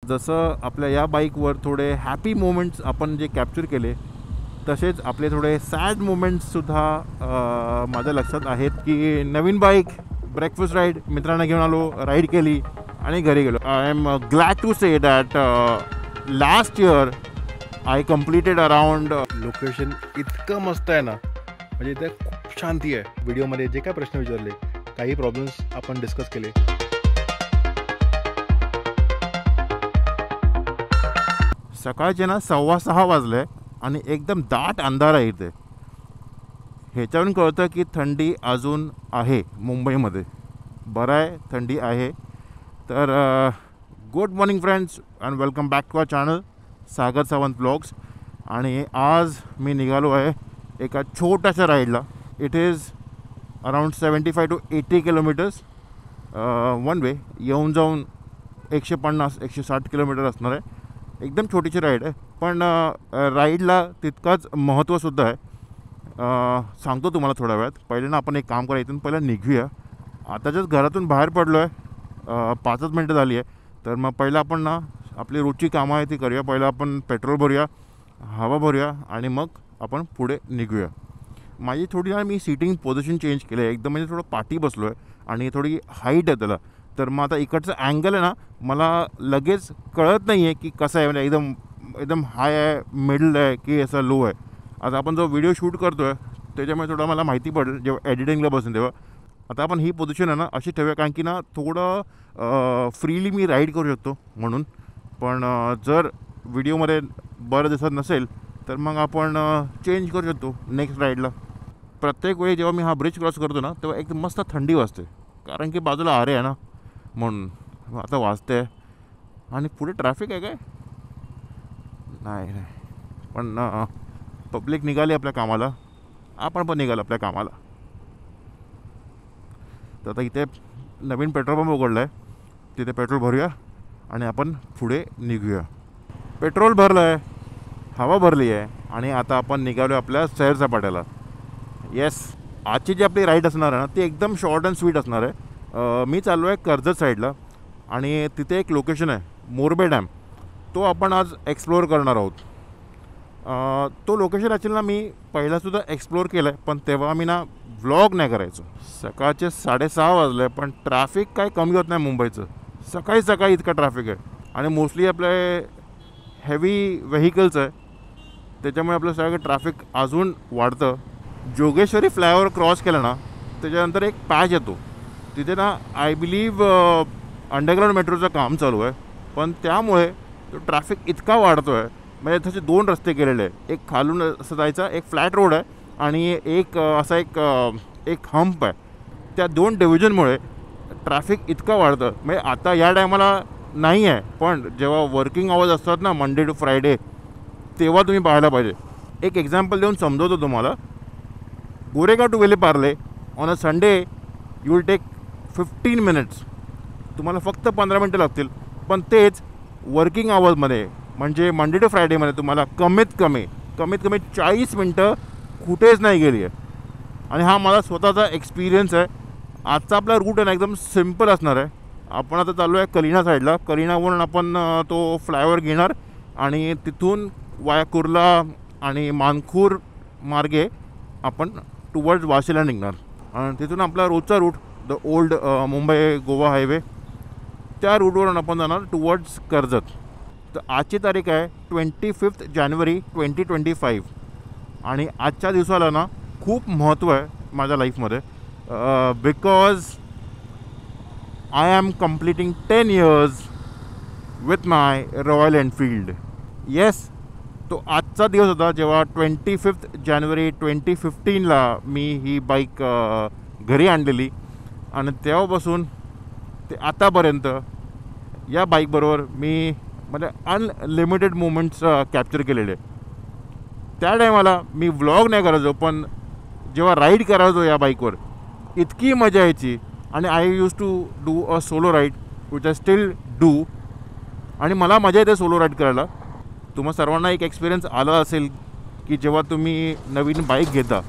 जसं आपल्या या बाईकवर थोडे हॅपी मोमेंट्स आपण जे कॅप्चर केले, तसेच आपले थोडे सॅड मोमेंट्ससुद्धा माझ्या लक्षात आहेत. की नवीन बाईक, ब्रेकफास्ट राईड मित्रांना घेऊन आलो, राईड केली आणि घरी गेलो. I am glad to say that last year I completed around. Location इतकं मस्त आहे ना, म्हणजे इथे खूप शांती आहे. व्हिडिओमध्ये जे काय प्रश्न विचारले, काही प्रॉब्लेम्स आपण डिस्कस केले. सकाळचे ना 6:15 वाजले आणि एकदम दाट अंधार आहे इथे. ह्याच्यावरून कळतं की थंडी अजून आहे मुंबईमध्ये. बरं आहे, थंडी आहे. तर good morning friends and welcome back to our channel Sagar Sawant blogs. आणि आज मी निघालो आहे एका छोट्याशा राईडला. It is around 75 to 80 kilometres one way. येऊन जाऊन 150-160 किलोमीटर असणार आहे. एकदम छोटीशी राईड आहे, पण राईडला तितकाच महत्त्वसुद्धा आहे. सांगतो तुम्हाला थोड्या वेळात. पहिले ना आपण एक काम करा, इथून पहिलं निघूया. आताच्याच घरातून बाहेर पडलो आहे, 5च मिनटं झाली आहे. तर मग पहिलं आपण ना आपली रोजची कामं आहे ती करूया. पहिलं आपण पेट्रोल भरूया, हवा भरूया आणि मग आपण पुढे निघूया. माझी थोडी ना मी सीटिंग पोझिशन चेंज केलं आहे. एकदम म्हणजे थोडं पाठी बसलो आहे आणि थोडी हाईट आहे त्याला. तर मग आता इकडचं अँगल आहे ना, मला लगेच कळत नाही आहे की कसं आहे. म्हणजे एकदम हाय आहे, मिडल आहे की असं लो आहे. आता आपण जो व्हिडिओ शूट करतो आहे त्याच्यामुळे थोडं मला माहिती पडेल जेव्हा एडिटिंगला बसून तेव्हा. आता आपण ही पोझिशन आहे ना अशी ठेवूया, कारण की ना थोडं फ्रीली मी राईड करू शकतो म्हणून. पण जर व्हिडिओमध्ये बरं दिसत नसेल तर मग आपण चेंज करू शकतो नेक्स्ट राईडला. प्रत्येक वेळी जेव्हा मी हा ब्रिज क्रॉस करतो ना तेव्हा एकदम मस्त थंडी वाजते, कारण की बाजूला आरे आहे ना म्हणून. आता वाजते आणि पुढे ट्रॅफिक आहे काय नाही. पण पब्लिक निघाली आपल्या कामाला, आपण पण निघालो आपल्या कामाला. तर आता इथे नवीन पेट्रोल पंप उघडला आहे, तिथे पेट्रोल भरूया आणि आपण पुढे निघूया. पेट्रोल भरलं आहे, हवा भरली आहे आणि आता आपण निघालो आपल्या सैर सपाट्याला. येस, आजची जी आपली राईड असणार आहे ना ती एकदम शॉर्ट अँड स्वीट असणार आहे. मी चाललो आहे कर्जत साईडला आणि तिथे एक लोकेशन आहे मोरबे डॅम, तो आपण आज एक्सप्लोअर करणार आहोत. तो लोकेशन ॲक्च्युली ना मी पहिलासुद्धा एक्सप्लोअर केलं आहे, पण तेव्हा मी ना व्लॉग नाही करायचो. सकाळचे 6:30 वाजले पण ट्रॅफिक काय कमी होत नाही मुंबईचं. सकाळी सकाळी इतका ट्रॅफिक आहे आणि मोस्टली आपले हेवी व्हेकल्स आहे, त्याच्यामुळे आपलं सगळं ट्रॅफिक अजून वाढतं. जोगेश्वरी फ्लायओव्हर क्रॉस केलं ना त्याच्यानंतर एक पॅच येतो, तिथे ना आय बिलीव्ह अंडरग्राऊंड मेट्रोचं काम चालू आहे. पण त्यामुळे तो ट्रॅफिक इतका वाढतो आहे. म्हणजे त्याचे 2 रस्ते केलेले आहे, एक खालून असं जायचा, एक फ्लॅट रोड आहे आणि एक असा एक हंप आहे. त्या 2 डिव्हिजनमुळे ट्रॅफिक इतकं वाढतं. म्हणजे आता या टायमाला नाही आहे, पण जेव्हा वर्किंग आवर्स असतात ना मंडे टू फ्रायडे तेव्हा तुम्ही पाहायला पाहिजे. एक एक्झाम्पल देऊन समजवतो तुम्हाला. Goregaon to Vile Parle on a Sunday you will take 15 minutes. तुम्हाला फक्त 15 मिनटं लागतील. पण तेच वर्किंग आवर्समध्ये म्हणजे मंडे टू फ्रायडेमध्ये तुम्हाला कमीत कमी 40 मिनटं कुठेच नाही गेली आहे. आणि हा मला स्वतःचा एक्सपिरियन्स आहे. आजचा आपला रूट आहे ना एकदम सिम्पल असणार आहे. आपण आता चाललो आहे कलिना साईडला. कलिनावरून आपण तो फ्लायओव्हर घेणार आणि तिथून वाया कुर्ला आणि मानखूर मार्गे आपण टुवर्ड्स वाशीला निघणार. आणि तिथून आपला रोजचा route the old Mumbai Goa highway, त्या रूटवरून आपण जाणार टुवर्ड्स कर्जत. तर आजची तारीख आहे 25 जानेवारी 2025 आणि आजच्या दिवसाला ना खूप महत्त्व आहे माझ्या लाईफमध्ये. Because I am completing 10 years with my Royal Enfield. Yes, तो आजचा दिवस होता जेव्हा 25 जानेवारी 2015ला मी ही बाईक घरी आणलेली आणि तेव्हापासून ते आतापर्यंत या बाईकबरोबर मी म्हणजे अनलिमिटेड मोमेंट्स कॅप्चर केलेले. त्या टायमाला मी व्लॉग नाही करायचो, पण जेव्हा राईड करायचो या बाईकवर इतकी मजा यायची. आणि I use to do a solo ride which I still do. आणि मला मजा येते सोलो राईड करायला. तुम्हा सर्वांना एक एक्सपिरियन्स आला असेल की जेव्हा तुम्ही नवीन बाईक घेता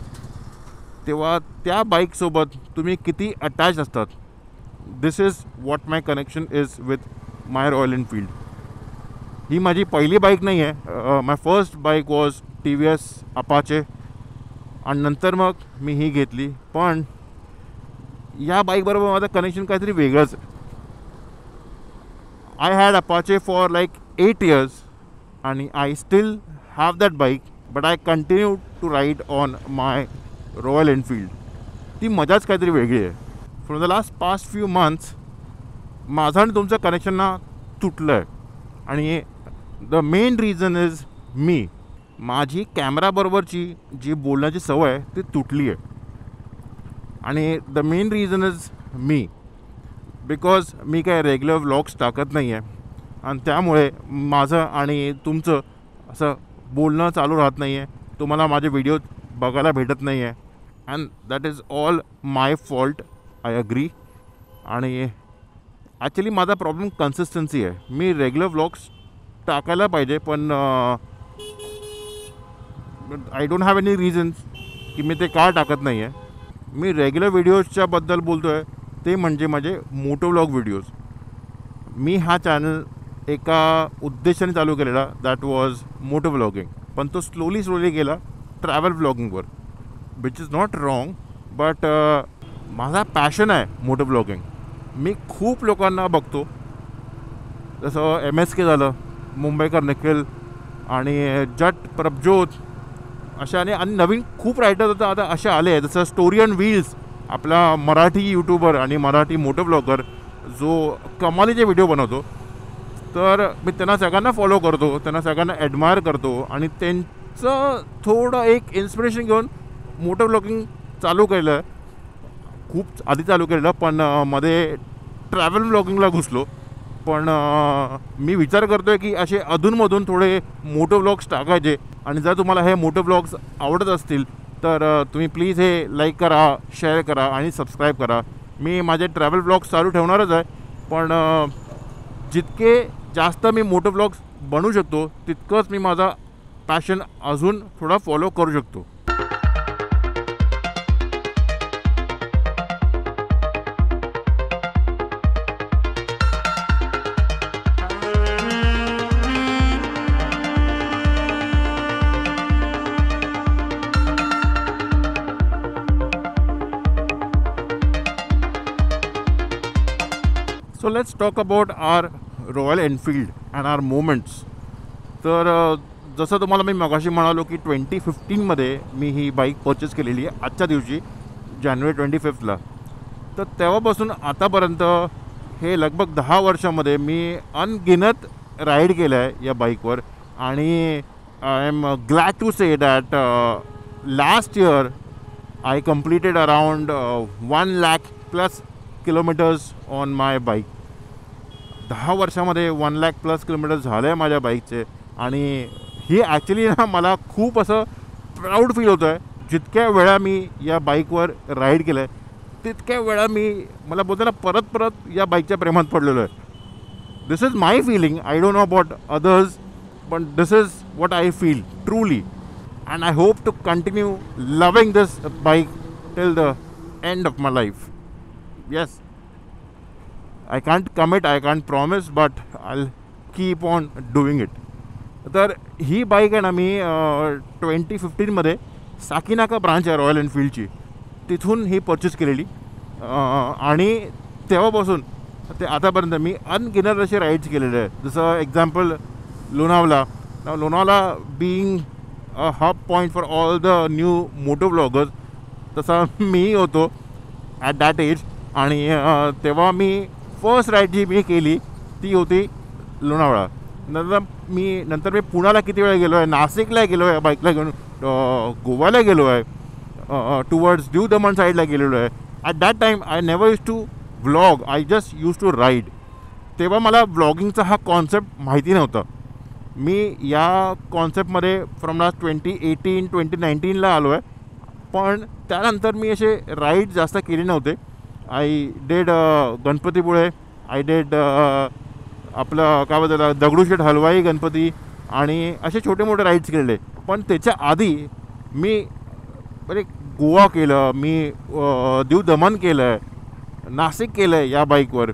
तेव्हा त्या बाईकसोबत तुम्ही किती अटॅच असतात. This is what my connection is with my Royal Enfield. ही माझी पहिली बाईक नाही आहे. My first bike was TVS Apache आणि नंतर मग मी ही घेतली. पण या बाईकबरोबर माझं कनेक्शन काहीतरी वेगळंच आहे. I had Apache for like 8 years आणि I still have that bike, but I continue to ride on my Royal Enfield. ती मजाच काहीतरी वेगळी आहे. From the last past few months माझं आणि तुमचं कनेक्शन ना तुटलं आहे. आणि द मेन रिझन इज मी. माझी कॅमेराबरोबरची जी बोलण्याची सवय आहे ती तुटली आहे. आणि द मेन रिझन इज मी, बिकॉज मी काय रेग्युलर व्लॉग्स टाकत नाही आहे आणि त्यामुळे माझं आणि तुमचं असं बोलणं चालू राहत नाही आहे. तुम्हाला माझे व्हिडिओ बघायला भेटत नाही आहे. And that is all my fault, I agree. आणि ॲक्च्युली माझा प्रॉब्लेम कन्सिस्टन्सी आहे. मी रेग्युलर व्लॉग्स टाकायला पाहिजे, पण I don't have any reasons की मी ते का टाकत नाही आहे. मी रेग्युलर व्हिडिओजच्याबद्दल बोलतो आहे, ते म्हणजे माझे मोटो व्लॉग व्हिडिओज. मी हा चॅनल एका उद्देशाने चालू केलेला, दॅट वॉज मोटो व्लॉगिंग. पण तो स्लोली गेला ट्रॅव्हल व्लॉगिंगवर, which is not wrong. But माझा पॅशन आहे मोटो व्लॉगिंग. मी खूप लोकांना बघतो, जसं MSK झालं, मुंबईकर निखिल आणि जट प्रभजोत, अशा आणि नवीन खूप रायटर होतं आता असे आले आहे. जसं स्टोरी ऑन व्हील्स, आपला मराठी यूट्यूबर आणि मराठी मोटो ब्लॉगर जो कमालीचे व्हिडिओ बनवतो. तर मी त्यांना सगळ्यांना फॉलो करतो, त्यांना सगळ्यांना ॲडमायर करतो आणि त्यांचं थोडं एक इन्स्पिरेशन घेऊन मोटो ब्लॉगिंग चालू केलं आहे. खूप आधी चालू केलेलं, पण मध्ये ट्रॅव्हल ब्लॉगिंगला घुसलो. पण मी विचार करतो आहे की असे अधूनमधून थोडे मोटो व्लॉग्स टाकायचे. आणि जर तुम्हाला हे मोटो व्लॉग्स आवडत असतील तर तुम्ही प्लीज हे लाईक करा, शेअर करा आणि सबस्क्राईब करा. मी माझे ट्रॅव्हल व्लॉग्स चालू ठेवणारच आहे, पण जितके जास्त मी मोटो व्लॉग्स बनवू शकतो तितकंच मी माझा पॅशन अजून थोडा फॉलो करू शकतो. So let's talk about our Royal Enfield and our moments. तर जसं तुम्हाला मी मगाशी म्हणालो की 2015मध्ये मी ही बाईक परचेस केलेली आहे, आजच्या दिवशी जानेवारी 25ला. तर तेव्हापासून आतापर्यंत हे लगभग 10 वर्षामध्ये मी अनगिनत राईड केलं आहे या बाईकवर. आणि I am glad to say that last year I completed around 1 lakh+ kilometres on my bike. 10 वर्षामध्ये 1 lakh+ किलोमीटर्स झाले आहे माझ्या बाईकचे. आणि ही ॲक्च्युली ना मला खूप असं प्राऊड फील होतं आहे. जितक्या वेळा मी या बाईकवर राईड केलं आहे तितक्या वेळा मला बोलतो ना परत या बाईकच्या प्रेमात पडलेलो आहे. This is my feeling. I don't know about others, पण this is what I feel truly. And I hope to continue loving this bike till the end of my life. Yes, I can't commit, I can't promise, but I'll keep on doing it. तर ही bike आहे ना मी 2015मध्ये Sakinaka branch आहे royal एनफिल्डची, तिथून ही purchase केलेली. आणि तेव्हापासून ते आतापर्यंत मी अनगिनत असे राईड्स केलेले आहेत. जसं example Lonavala. Lonavala being a hub point for all the new moto bloggers, तसा मी होतो ॲट दॅट एज. आणि तेव्हा मी फर्स्ट राईड जी मी केली ती होती लोणावळा. नंतर मी पुण्याला किती वेळा गेलो आहे, नाशिकला गेलो आहे बाईकला घेऊन, गोव्याला गेलो आहे, टुवर्ड्स दीव दमण साईडला गेलेलो आहे. At that time I never use to vlog, I just use to ride. तेव्हा मला व्लॉगिंगचा हा कॉन्सेप्ट माहिती नव्हता. मी या कॉन्सेप्टमध्ये फ्रॉम लास्ट 2018-2019ला आलो आहे. पण त्यानंतर मी असे राईड जास्त केले नव्हते. I did Ganpatipule, I did आपलं काय बोलतात दगडूशेठ हलवाई गणपती, आणि असे छोटे मोठे राईड्स केलेले. पण त्याच्या आधी मी गोवा केलं, मी दीव दमण केलं आहे, नाशिक केलं आहे या बाईकवर.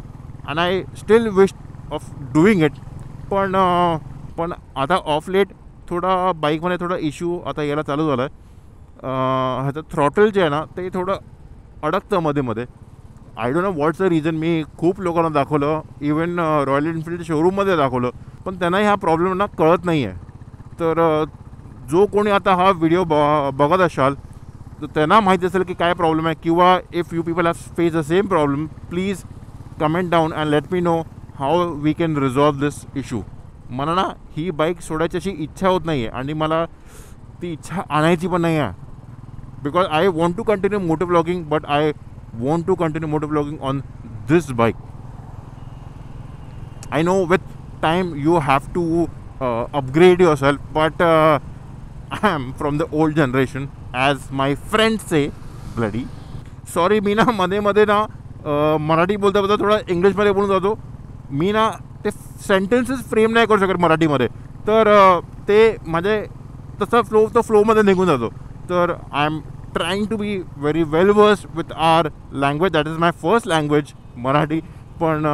And I still wish of doing it. पण पण आता ऑफ लेट थोडा बाईकमध्ये थोडा इश्यू आता यायला चालू झाला आहे. ह्याचं थ्रॉटल जे आहे ना ते थोडं अडकतं मध्ये. I don't know what's the reason. मी खूप लोकांना दाखवलं, इवन रॉयल एनफिल्ड शोरूममध्ये दाखवलं, पण त्यांनाही हा प्रॉब्लेम ना कळत नाही आहे. तर जो कोणी आता हा व्हिडिओ बघत असाल तर त्यांना माहिती असेल की काय प्रॉब्लेम आहे, किंवा if you people have face the same problem, please comment down and let me know how we can resolve this issue. मला ना ही बाईक सोडायची अशी इच्छा होत नाही आहे आणि मला ती इच्छा आणायची पण नाही आहे. Because I want to continue moto blogging, but I want to continue motor vlogging on this bike. I know with time you have to upgrade yourself, but I am from the old generation, as my friends say. Bloody sorry, मी ना मध्ये ना मराठी बोलता थोडा इंग्लिशमध्ये बोलून जातो. मी ना ते सेंटेन्सेस फ्रेम नाही करू शकत मराठीमध्ये, तर ते माझे तसा फ्लोमध्ये निघून जातो. तर I am trying to be very well versed with our language. That is my first language, Marathi. पण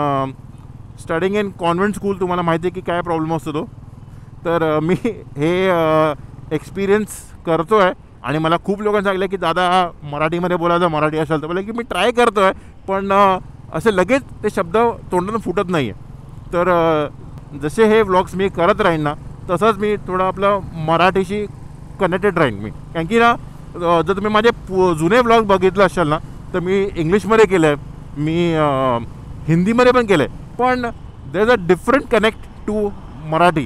स्टडिंग इन कॉन्व्हेंट स्कूल तुम्हाला माहिती आहे की काय प्रॉब्लेम असतो तो. तर मी हे एक्सपिरियन्स करतो आहे आणि मला खूप लोकांनी सांगितलं की दादा मराठीमध्ये बोलायचं, मराठी असेल तर. बोला की मी ट्राय करतो आहे, पण असे लगेच ते शब्द तोंडातून फुटत नाही आहे. तर जसे हे व्लॉग्स मी करत राहीन ना तसंच मी थोडं आपलं मराठीशी कनेक्टेड राहीन मी. कारण की ना जर तुम्ही माझे जुने व्लॉग बघितलं असाल ना तर मी इंग्लिशमध्ये केलं आहे, मी हिंदीमध्ये पण केलं आहे, पण there is a different connect to Marathi.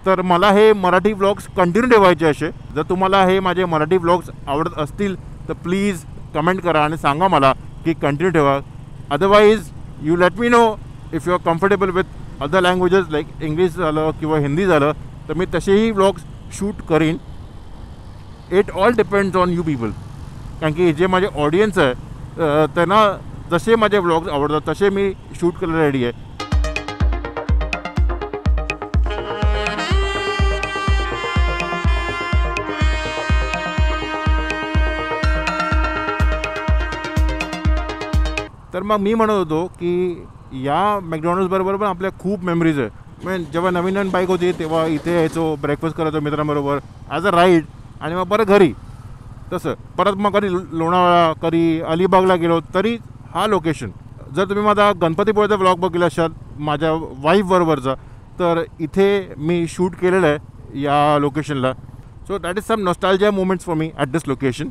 तर मला हे मराठी व्लॉग्स कंटिन्यू ठेवायचे असे. जर तुम्हाला हे माझे मराठी व्लॉग्स आवडत असतील तर प्लीज कमेंट करा आणि सांगा मला की कंटिन्यू ठेवा. Otherwise you let me know if you are comfortable with other languages like English झालं किंवा हिंदी झालं तर मी तसेही व्लॉग्स शूट करीन. It all depends on you people. कारण की जे माझे ऑडियन्स आहे त्यांना जसे माझे व्लॉग्स आवडतात तसे मी शूट करायला रेडी आहे. तर मग मी म्हणत होतो की या मॅकडॉनल्ड्सबरोबर पण आपल्या खूप मेमरीज आहे. म्हणजे जेव्हा नवीन बाईक होती तेव्हा इथे यायचो, ब्रेकफास्ट करायचो मित्रांबरोबर ॲज अ राईड, आणि मग परत घरी. तसं परत मग कधी लोणावळा, कधी अलिबागला गेलो तरी हा लोकेशन. जर तुम्ही माझा गणपतीपुळेचा व्लॉग बघितला असाल माझ्या वाईफबरोबरचा, तर इथे मी शूट केलेलं आहे या लोकेशनला. So that is some nostalgia moments for me at this location.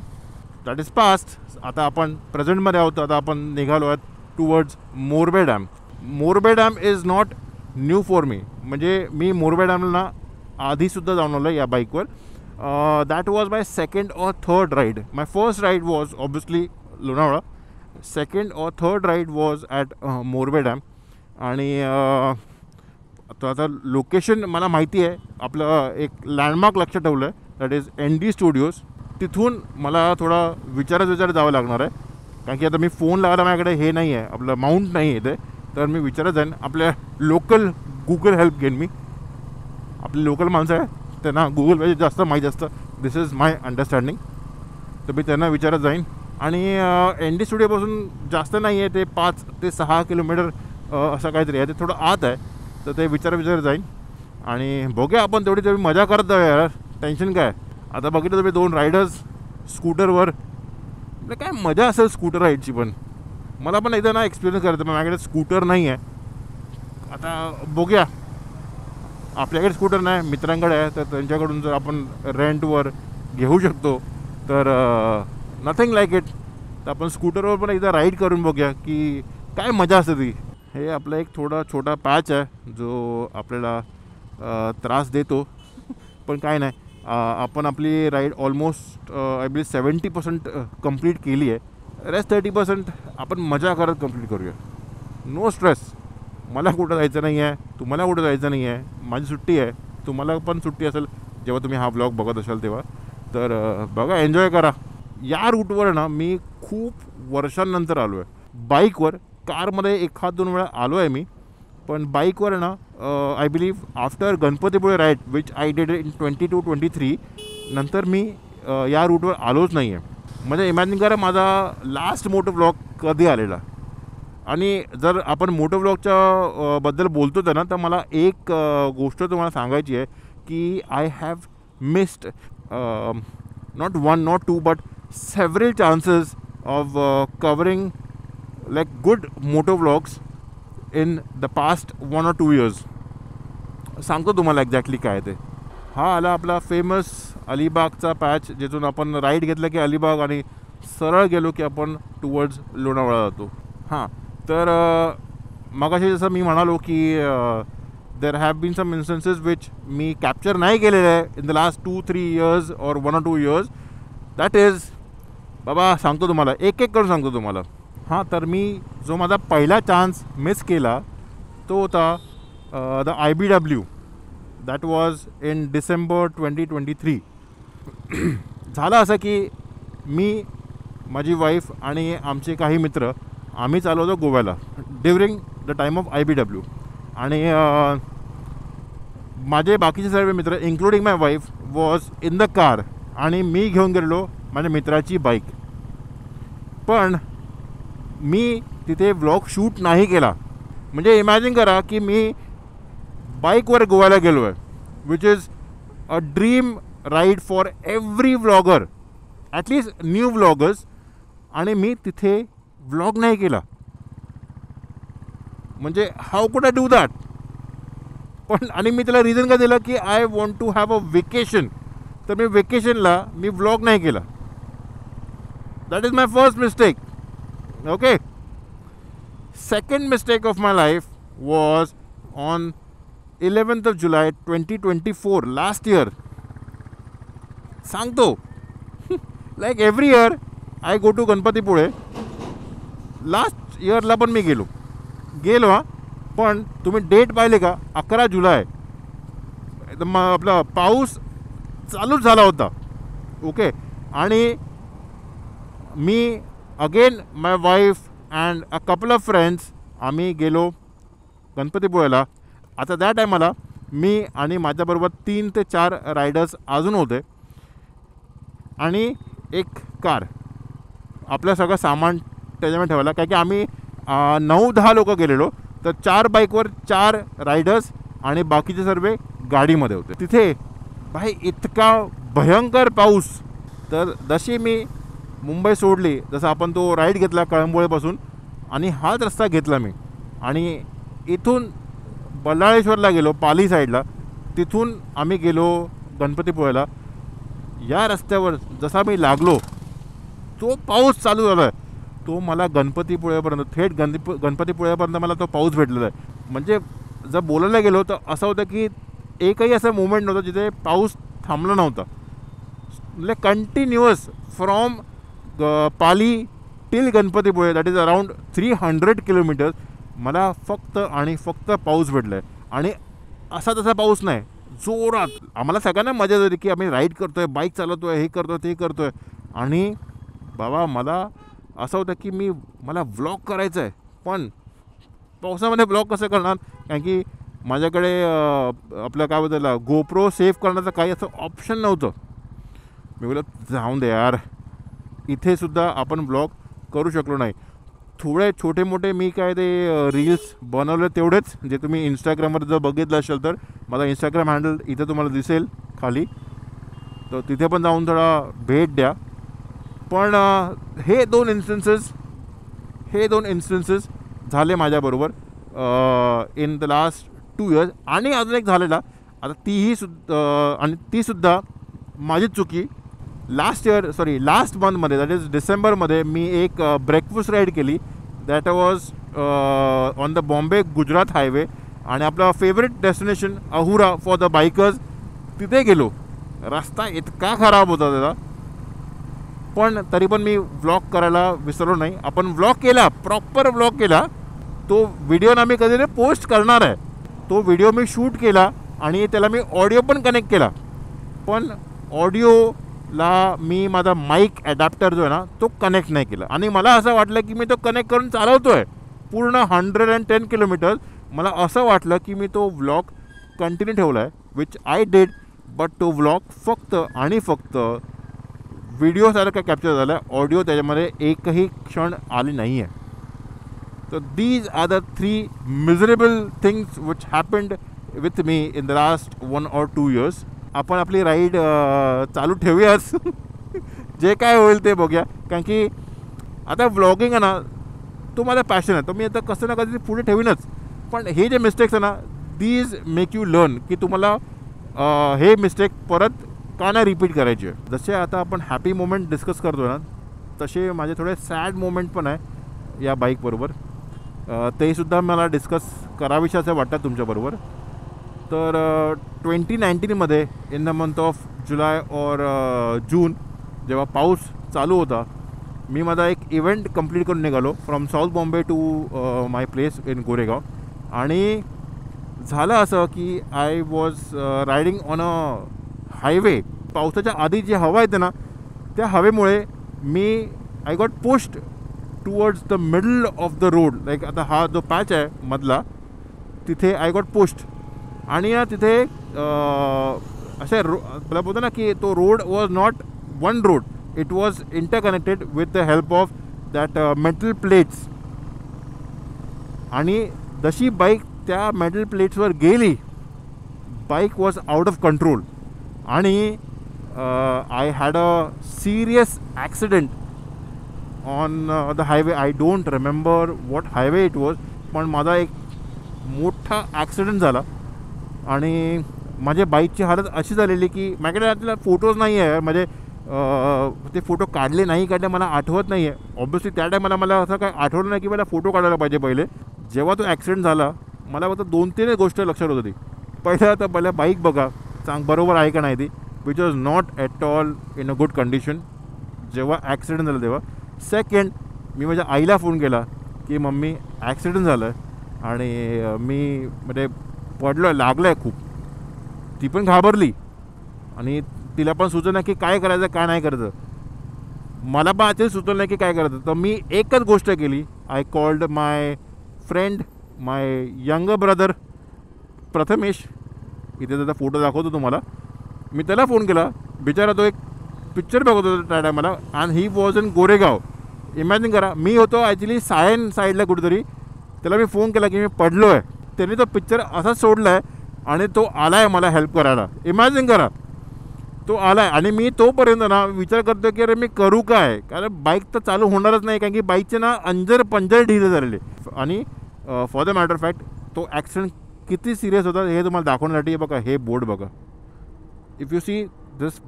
That is past. आता आपण प्रेझेंटमध्ये आहोत. आता आपण निघालो आहेत towards Morbe dam. Morbe dam is not new for me. म्हणजे मी मोरबे डॅमला आधीसुद्धा जाऊन आलो या बाईकवर. That was my second or third ride. My first ride was obviously Lonavala. Second or third ride was at Morbe Dam. आणि आता लोकेशन मला माहिती आहे. आपलं एक लँडमार्क लक्षात ठेवलं आहे, दॅट इज ND स्टुडिओज. तिथून मला थोडा विचारत जावं लागणार आहे. कारण की आता मी फोन लावायला माझ्याकडे हे नाही आहे, आपलं माउंट नाही आहे इथे. तर मी विचारत जाईन, आपल्या लोकल गुगल हेल्प घेईन मी. आपली लोकल माणसं आहे त्यांना गुगल पे जास्त माहीत असतं. दिस इज माय अंडरस्टँडिंग. तर मी त्यांना विचारत जाईन. आणि ND स्टुडिओपासून जास्त नाही आहे, ते 5 ते 6 किलोमीटर असं काहीतरी आहे. ते थोडं आत आहे. तर ते विचार जाईन आणि बघूया आपण तेवढी मजा करत जाऊया यार. टेन्शन काय. आता बघितलं तुम्ही 2 रायडर्स स्कूटरवर, म्हणजे काय मजा असेल स्कूटर राईडची. पण मला पण एकदा ना एक्सपिरियन्स करायचं, पण माझ्याकडे स्कूटर नाही आहे. आता बघूया. आपल्याकडे स्कूटर नाही, मित्रांकडे आहे, तर त्यांच्याकडून जर आपण रेंटवर घेऊ शकतो तर नथिंग लाईक इट. तर आपण स्कूटरवर पण एकदा राईड करून बघूया की काय मजा असते ती. हे आपला एक छोटा पॅच आहे जो आपल्याला त्रास देतो, पण काय नाही. आपण आपली ride almost I believe 70% complete केली आहे. रेस्ट 30% आपण मजा करत कंप्लीट करूया. No stress. मला कुठं जायचं नाही आहे, तुम्हाला कुठं जायचं नाही आहे. माझी सुट्टी आहे, तुम्हाला पण सुट्टी असेल जेव्हा तुम्ही हा व्लॉग बघत असाल तेव्हा. तर बघा, एन्जॉय करा. या रूटवर ना मी खूप वर्षांनंतर आलो आहे बाईकवर. कारमध्ये 1-2 वेळा आलो आहे मी, पण बाईकवर ना I believe after Ganpatipule ride which I did in 22-23 नंतर मी या रूटवर आलोच नाही आहे. म्हणजे इमॅजिन करा माझा लास्ट मोठा व्लॉग कधी आलेला. आणि जर आपण मोटो व्लॉगच्या बद्दल बोलतो तर ना, तर मला एक गोष्ट तुम्हाला सांगायची आहे की I have missed not one not two but several chances of covering like good moto vlogs in the past 1 or 2 years. सांगतो तुम्हाला एक्झॅक्टली काय ते. हा आला आपला फेमस अलिबागचा पॅच, जिथून आपण राईड घेतलं की अलिबाग आणि सरळ गेलो की आपण टुवर्ड्स लोणावळा जातो. हां, तर मगाशी जसं मी म्हणालो की there have been some instances which मी कॅप्चर नाही केलेलं आहे in the last 2-3 years or 1 or 2 years. That is, बाबा सांगतो तुम्हाला, एक एक करून सांगतो तुम्हाला. हां, तर मी जो माझा पहिला चान्स मिस केला तो होता the IBW. That was in December 2023. झालं असं की मी, माझी वाईफ आणि आमचे काही मित्र आम्ही चाललो होतो गोव्याला during the time of IBW. आणि माझे बाकीचे सर्व मित्र including my wife was in the car, आणि मी घेऊन गेलेलो माझ्या मित्राची बाईक. पण मी तिथे व्लॉग शूट नाही केला. म्हणजे इमॅजिन करा की मी बाईकवर गोव्याला गेलो आहे, which is a dream ride for every vlogger, at least new vloggers, आणि मी तिथे व्लॉग नाही केला. म्हणजे how could I do that? पण आणि मी त्याला रिझन का दिलं की I want to have a vacation. तर मी वेकेशनला मी व्लॉग नाही केला. That is my first mistake. Okay. Second mistake of my life was on 11th of July 2024, last year. सांगतो like every year I go to Ganpatipule. Last इयरला पण मी गेलो हां. पण तुम्ही डेट पाहिले का? 11 जुलै. आपला पाऊस चालूच झाला होता. ओके. आणि me again my wife and a couple of friends आम्ही गेलो गणपतीपुळ्याला. आता त्या टायमाला मी आणि माझ्याबरोबर 3 ते 4 रायडर्स अजून होते, आणि एक कार. आपलं सगळं सामान त्याच्यामध्ये ठेवायला, काय की आम्ही 9-10 लोक गेलेलो. तर 4 बाईकवर 4 रायडर्स आणि बाकीचे सर्व गाडीमध्ये होते. तिथे भाई इतका भयंकर पाऊस. तर जशी मी मुंबई सोडली, जसं आपण तो राईड घेतला कळंबोळेपासून, आणि हाच रस्ता घेतला मी, आणि इथून बल्लाळेश्वरला गेलो पाली साईडला. तिथून आम्ही गेलो गणपतीपुळ्याला. या रस्त्यावर जसा मी लागलो तो पाऊस चालू झाला आहे. तो मला गणपतीपुळ्यापर्यंत, थेट गणपतीपुळ्यापर्यंत मला तो पाऊस भेटलेला आहे. म्हणजे जर बोलायला गेलो तर असं होतं की एकही असं मोमेंट नव्हतं जिथे पाऊस थांबला नव्हता. म्हणजे continuous from Pali till Ganpatipule, that is around 300 kilometres, मला फक्त आणि फक्त पाऊस भेटला आहे. आणि असा तसा पाऊस नाही, जोरात. आम्हाला सगळ्यांना मजा येते की आम्ही राईड करतो आहे, बाईक चालवतो आहे, हे करतो आहे, ते करतो आहे. आणि बाबा मला असं होतं की मला व्लॉग करायचं आहे, पण पावसामध्ये व्लॉग कसं करणार? कारण की माझ्याकडे आपलं काय बोलतं गोप्रो सेव्ह करण्याचं काही असं ऑप्शन नव्हतं. मी बोललो जाऊन दे यार, इथेसुद्धा आपण व्लॉग करू शकलो नाही. थोडे छोटे मोठे मी काय ते रील्स बनवले तेवढेच, जे तुम्ही इंस्टाग्रामवर जर बघितलं असेल तर माझा इंस्टाग्राम हँडल इथे तुम्हाला दिसेल खाली, तर तिथे पण जाऊन थोडा भेट द्या. पण हे दोन इन्स्टन्सेस झाले माझ्याबरोबर इन द लास्ट 2 years. आणि अजून एक झालेला, आता तीसुद्धा माझीच चुकी. लास्ट मंथमध्ये, दॅट इज डिसेंबरमध्ये, मी एक ब्रेकफास्ट राईड केली. That was on the Bombay Gujarat highway, आणि आपला favourite destination Ahura for the bikers, तिथे गेलो. रस्ता इतका खराब होता त्याचा, पण तरी पण मी व्लॉग करायला विसरलो नाही. आपण व्लॉग केला, प्रॉपर व्लॉग केला. तो व्हिडिओ ना मी कधी पोस्ट करणार आहे. तो व्हिडिओ मी शूट केला आणि त्याला मी ऑडिओ पण कनेक्ट केला. पण ऑडिओला मी माझा माईक ॲडॅप्टर जो आहे ना तो कनेक्ट नाही केला. आणि मला असं वाटलं की मी तो कनेक्ट करून चालवतो आहे पूर्ण 110 किलोमीटर. मला असं वाटलं की मी तो व्लॉग कंटिन्यू ठेवला आहे, विच आय डिड. बट तो व्लॉग फक्त आणि फक्त व्हिडिओसारखा कॅप्चर झाला आहे, ऑडिओ त्याच्यामध्ये एकही क्षण आली नाही आहे. So these are the 3 miserable things which happened with me in the last 1 or 2 years. आपण आपली राईड चालू ठेवूयाच. जे काय होईल ते बघूया, कारण की आता व्लॉगिंग आहे ना, तो माझा पॅशन आहे. तो मी आता कसं ना कधी पुढे ठेवीनच. पण हे जे मिस्टेक्स आहे ना, दीज मेक यू लर्न की तुम्हाला हे मिस्टेक परत का नाही रिपीट करायचे. जसे आता आपण हॅपी मोमेंट डिस्कस करतो ना, तसे माझे थोडे सॅड मोमेंट पण आहे या बाईकबरोबर. तेसुद्धा मला डिस्कस कराविषयी असं वाटतं तुमच्याबरोबर. तर 2019मध्ये इन द मंथ ऑफ जुलै और जून जेव्हा पाऊस चालू होता, मी माझा एक इव्हेंट कंप्लीट करून निघालो from south Bombay to my place in Goregaon. आणि झालं असं की I was riding on a highway. पावसाच्या आधी जी हवा येते ना, त्या हवेमुळे मी I got pushed towards the middle of the road. Like आता हा जो पॅच आहे मधला, तिथे आय गॉट पुश्ड. आणि तिथे असे मला बोलतो ना की तो road was not one road, it was interconnected with the help of that metal plates. आणि जशी बाईक त्या मेटल प्लेट्सवर गेली, bike was out of control. आणि I had a serious accident on the highway. I don't remember what highway it was, पण माझा एक मोठा ॲक्सिडेंट झाला. आणि माझ्या बाईकची हालत अशी झालेली की माझ्याकडे आपल्याला फोटोज नाही आहे. म्हणजे ते फोटो काढले नाही काढले मला आठवत नाही आहे. ऑब्व्हियसली त्या टाईमला मला असं काय आठवलं नाही की मला फोटो काढायला पाहिजे पहिले. जेव्हा तो ॲक्सिडेंट झाला, मला फक्त 2-3 गोष्ट लक्षात होती. पहिला बाईक बघा बरोबर आहे का नाही ती, which was not at all in a good condition जेव्हा ॲक्सिडेंट झालं तेव्हा. सेकंड, मी माझ्या आईला फोन केला की मम्मी ॲक्सिडेंट झालं आहे आणि मी म्हणजे पडलो आहे, लागलं आहे खूप. ती पण घाबरली आणि तिला पण सुचलं की काय करायचं काय नाही करायचं. मला पण आजही सुचलं नाही की काय करायचं. तर मी एकच गोष्ट केली. I called my friend, my younger brother Prathamesh. इथे त्याचा फोटो दाखवतो तुम्हाला. मी त्याला फोन केला. बिचारा तो एक पिक्चर बघत होता त्या टायमाला, and he was in Goregaon. Imagine करा, मी होतो ॲक्च्युली सायन साईडला कुठेतरी. त्याला मी फोन केला की मी पडलो आहे. त्याने तो पिक्चर असाच सोडला आहे आणि तो आला आहे मला हेल्प करायला. इमॅजिन करा, तो आला आहे. आणि मी तोपर्यंत ना विचार करतो की अरे मी करू काय, कारण बाईक तर चालू होणारच नाही, कारण की बाईकचे ना पंजर ढिले झालेले. आणि फॉर द मॅटर फॅक्ट तो ॲक्सिडेंट किती सिरियस होता हे तुम्हाला दाखवण्यासाठी बघा हे बोर्ड बघा. If you see this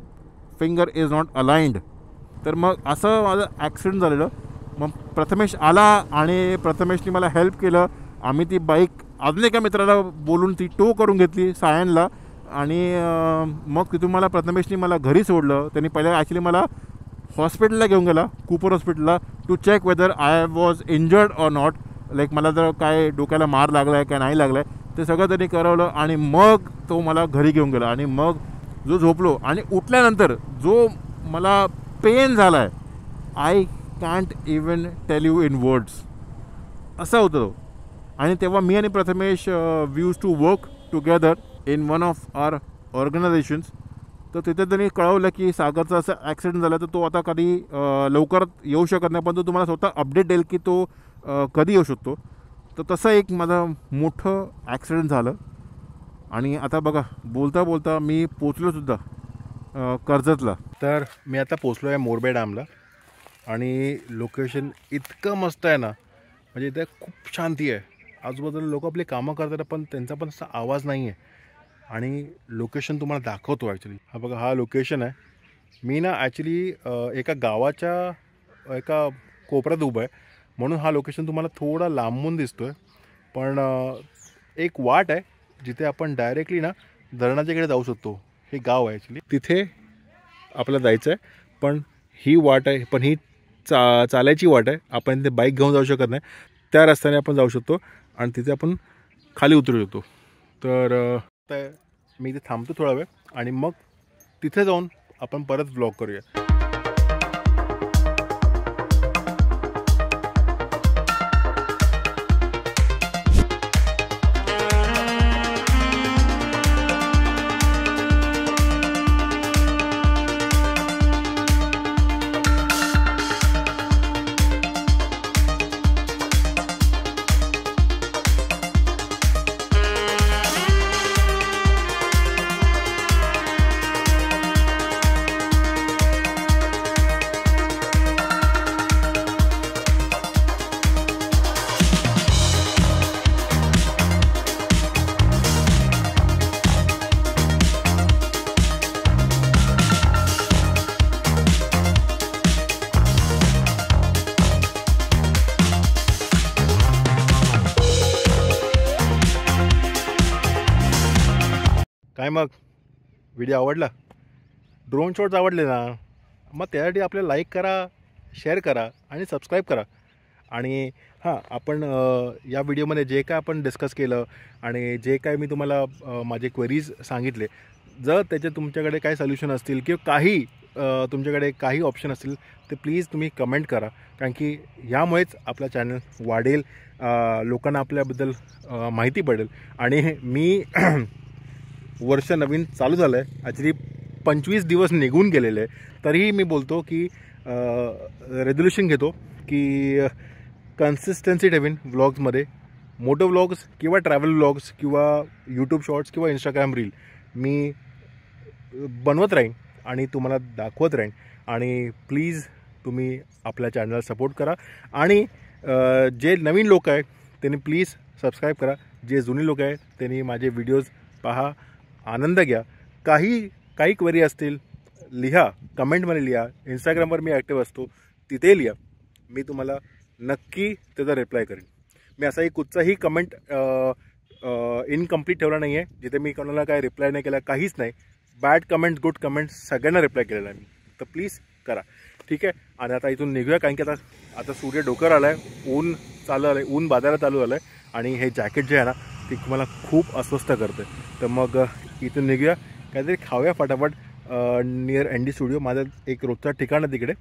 finger is not aligned. तर मग असं माझं ॲक्सिडेंट झालेलं. मग प्रथमेश आला आणि प्रथमेशने मला हेल्प केलं. आम्ही ती बाईक अजून एका मित्राला बोलून ती टो करून घेतली सायनला. आणि मग तिथून मला प्रथमेशनी मला घरी सोडलं. त्यांनी पहिल्या ॲक्च्युली मला हॉस्पिटलला घेऊन गेला, कूपर हॉस्पिटलला, to check whether I was injured or not. Like मला जर काय डोक्याला मार लागला आहे काय नाही लागला आहे ते सगळं त्यांनी करवलं. आणि मग तो मला घरी घेऊन गेला. आणि मग जो झोपलो आणि उठल्यानंतर जो मला पेन झाला आहे, I can't even tell you in words. असं होतं तो. आणि तेव्हा मी आणि Prathamesh we use to work together in one of our organisations. तर तिथे त्यांनी कळवलं की सागरचा असं ॲक्सिडेंट झाला, तर तो आता कधी लवकरात येऊ शकत नाही, पण तो तुम्हाला स्वतः अपडेट देईल की तो कधी येऊ शकतो. तर तसं एक माझं मोठं ॲक्सिडेंट झालं. आणि आता बघा बोलता बोलता मी पोचलोसुद्धा कर्जतला. तर मी आता पोचलो आहे मोरबे डॅमला. आणि लोकेशन इतकं मस्त आहे ना, म्हणजे इथे खूप शांती आहे. आजूबाजूला लोक आपली कामं करतात पण त्यांचा पण असा आवाज नाही आहे. आणि लोकेशन तुम्हाला दाखवतो ॲक्च्युली. हा बघा हा लोकेशन आहे. मी ना ॲक्च्युली एका गावाच्या एका कोपऱ्यात उभं आहे, म्हणून हा लोकेशन तुम्हाला थोडा लांबून दिसतो आहे. पण एक वाट आहे जिथे आपण डायरेक्टली ना धरणाच्याकडे जाऊ शकतो. हे गाव आहे ॲक्च्युली, तिथे आपल्याला जायचं आहे. पण ही वाट आहे, पण ही चालायची वाट आहे. आपण तिथे बाईक घेऊन जाऊ शकत नाही. त्या रस्त्याने आपण जाऊ शकतो आणि तिथे आपण खाली उतरू शकतो. तर मी इथे थांबतो थोडा वेळ आणि मग तिथे जाऊन आपण परत ब्लॉग करूया. काय मग व्हिडिओ आवडला? ड्रोन शॉट्स आवडले ना? मग त्यासाठी आपल्याला लाईक करा, शेअर करा आणि सबस्क्राईब करा. आणि हां, आपण या व्हिडिओमध्ये जे काय आपण डिस्कस केलं आणि जे काय मी तुम्हाला माझे क्वेरीज सांगितले, जर त्याचे तुमच्याकडे काही सोल्युशन असतील किंवा काही तुमच्याकडे काही ऑप्शन असतील तर प्लीज तुम्ही कमेंट करा. कारण की ह्यामुळेच आपला चॅनल वाढेल, लोकांना आपल्याबद्दल माहिती पडेल. आणि मी वर्ष नवीन चालू झालं आहे, ॲक्च्युली 25 दिवस निघून गेलेले आहे, तरीही मी बोलतो की रेझोल्युशन घेतो की कन्सिस्टन्सी ठेवीन व्लॉग्समध्ये. मोटो व्लॉग्स किंवा ट्रॅव्हल व्लॉग्स किंवा यूट्यूब शॉर्ट्स किंवा इंस्टाग्राम रील मी बनवत राहीन आणि तुम्हाला दाखवत राहीन. आणि प्लीज तुम्ही आपल्या चॅनलला सपोर्ट करा. आणि जे नवीन लोक आहेत त्यांनी प्लीज सबस्क्राईब करा. जे जुनी लोक आहेत त्यांनी माझे व्हिडिओज पहा, आनंद घ्या. काही क्वेरी असतील लिहा, कमेंटमध्ये लिहा. इंस्टाग्रामवर मी ॲक्टिव्ह असतो, तिथे लिहा. मी तुम्हाला नक्की त्याचा रिप्लाय करेन. मी असाही कुठचाही कमेंट इनकम्प्लीट ठेवला नाही आहे जिथे मी कोणाला काय रिप्लाय नाही केला, काहीच नाही. बॅड कमेंट्स, गुड कमेंट्स सगळ्यांना रिप्लाय केलेला आहे मी. तर प्लीज करा, ठीक आहे. आणि आता इथून निघूया, कारण की आता सूर्य डोक्यावर आला आहे, ऊन चालू आलं आहे, ऊन बाजारात चालू आलं आहे. आणि हे जॅकेट जे आहे ना ते मला खूप अस्वस्थ करतं. तर मग इथून निघूया, काहीतरी खाऊया फटाफट. नियर एनडी स्टुडिओ माझं एक रोजचा ठिकाण आहे तिकडे.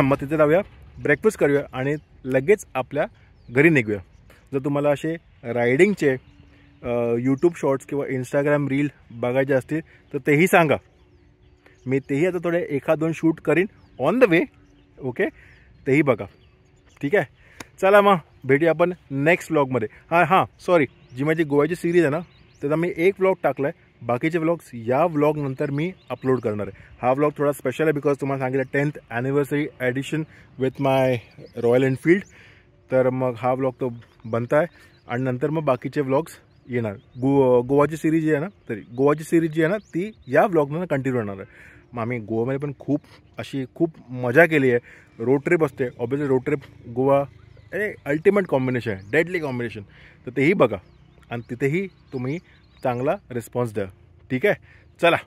मग तिथे जाऊया, ब्रेकफास्ट करूया आणि लगेच आपल्या घरी निघूया. जर तुम्हाला असे रायडिंगचे यूट्यूब शॉर्ट्स किंवा इंस्टाग्राम रील बघायचे असतील तर तेही सांगा. मी तेही आता थोडे 1-2 शूट करीन ऑन द वे. ओके, तेही बघा, ठीक आहे. चला मग भेटूया आपण नेक्स्ट व्लॉगमध्ये. हां सॉरी, जी माझी गोव्याची सिरीज आहे ना त्याचा मी एक व्लॉग टाकला आहे. बाकीचे व्लॉग्स या व्लॉगनंतर मी अपलोड करणार आहे. हा व्लॉग थोडा स्पेशल आहे बिकॉज तुम्हाला सांगितलं 10th anniversary addition with my royal Enfield. तर मग हा व्लॉग तो बनता आहे आणि नंतर मग बाकीचे व्लॉग्स येणार. गोवाची सिरीज जी आहे ना, तरी गोवाची सिरीज जी आहे ना ती या व्लॉगनं कंटिन्यू होणार आहे. मग आम्ही गोवामध्ये पण खूप मजा केली आहे. रोड ट्रिप असते, obviously road trip Goa ultimate combination आहे, डेडली कॉम्बिनेशन. तर तेही बघा आणि तिथेही तुम्ही चांगला रिस्पॉन्स द्या, ठीक आहे. चला.